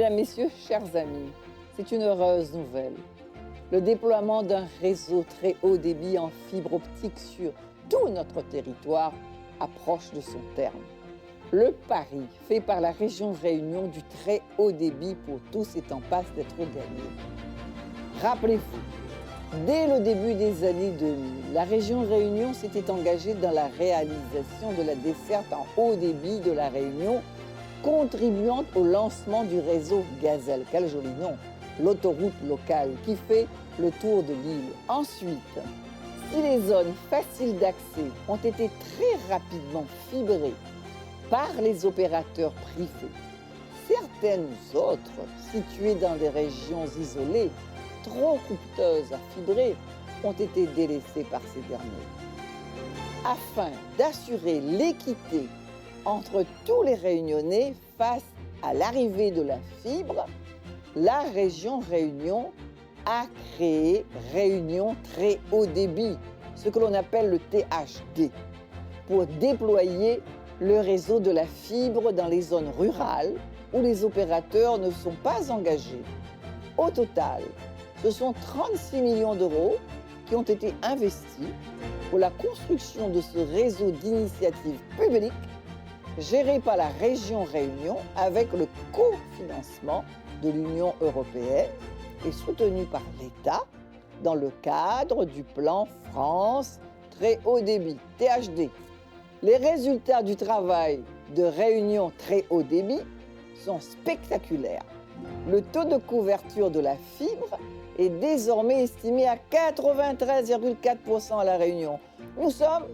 Mesdames, Messieurs, chers amis, c'est une heureuse nouvelle. Le déploiement d'un réseau très haut débit en fibre optique sur tout notre territoire approche de son terme. Le pari fait par la région Réunion du très haut débit pour tous est en passe d'être gagné. Rappelez-vous, dès le début des années 2000, la région Réunion s'était engagée dans la réalisation de la desserte en haut débit de la Réunion, contribuant au lancement du réseau Gazelle, quel joli nom, l'autoroute locale qui fait le tour de l'île. Ensuite, si les zones faciles d'accès ont été très rapidement fibrées par les opérateurs privés, certaines autres, situées dans des régions isolées, trop coûteuses à fibrer, ont été délaissées par ces derniers. Afin d'assurer l'équité entre tous les Réunionnais face à l'arrivée de la fibre, la région Réunion a créé Réunion Très Haut Débit, ce que l'on appelle le THD, pour déployer le réseau de la fibre dans les zones rurales où les opérateurs ne sont pas engagés. Au total, ce sont 36 millions d'euros qui ont été investis pour la construction de ce réseau d'initiatives publiques géré par la région Réunion avec le cofinancement de l'Union européenne et soutenu par l'État dans le cadre du plan France Très Haut Débit, THD. Les résultats du travail de Réunion Très Haut Débit sont spectaculaires. Le taux de couverture de la fibre est désormais estimé à 93,4% à La Réunion. Nous sommes,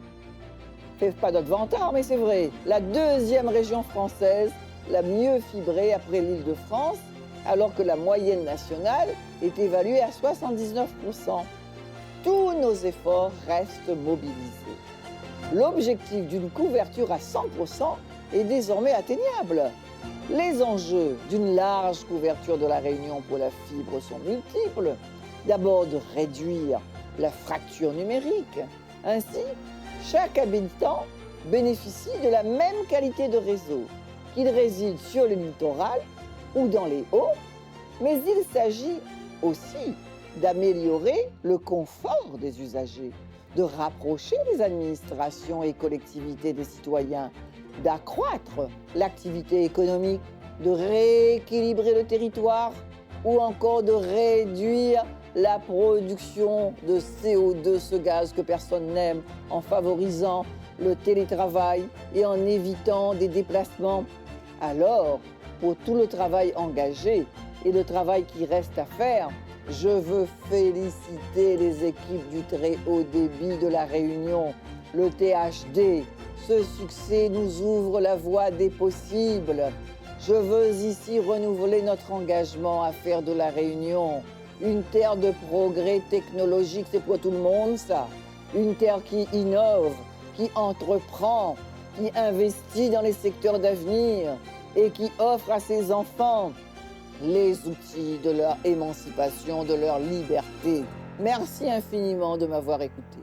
fait pas notre vantard, mais c'est vrai, la deuxième région française la mieux fibrée après l'Île-de-France, alors que la moyenne nationale est évaluée à 79%. Tous nos efforts restent mobilisés. L'objectif d'une couverture à 100% est désormais atteignable. Les enjeux d'une large couverture de la Réunion pour la fibre sont multiples. D'abord de réduire la fracture numérique. Ainsi, chaque habitant bénéficie de la même qualité de réseau, qu'il réside sur le littoral ou dans les hauts, mais il s'agit aussi d'améliorer le confort des usagers, de rapprocher les administrations et collectivités des citoyens, d'accroître l'activité économique, de rééquilibrer le territoire ou encore de réduire la production de CO2, ce gaz que personne n'aime, en favorisant le télétravail et en évitant des déplacements. Alors, pour tout le travail engagé et le travail qui reste à faire, je veux féliciter les équipes du très haut débit de la Réunion, le THD. Ce succès nous ouvre la voie des possibles. Je veux ici renouveler notre engagement à faire de la Réunion une terre de progrès technologique, c'est pour tout le monde ça. Une terre qui innove, qui entreprend, qui investit dans les secteurs d'avenir et qui offre à ses enfants les outils de leur émancipation, de leur liberté. Merci infiniment de m'avoir écouté.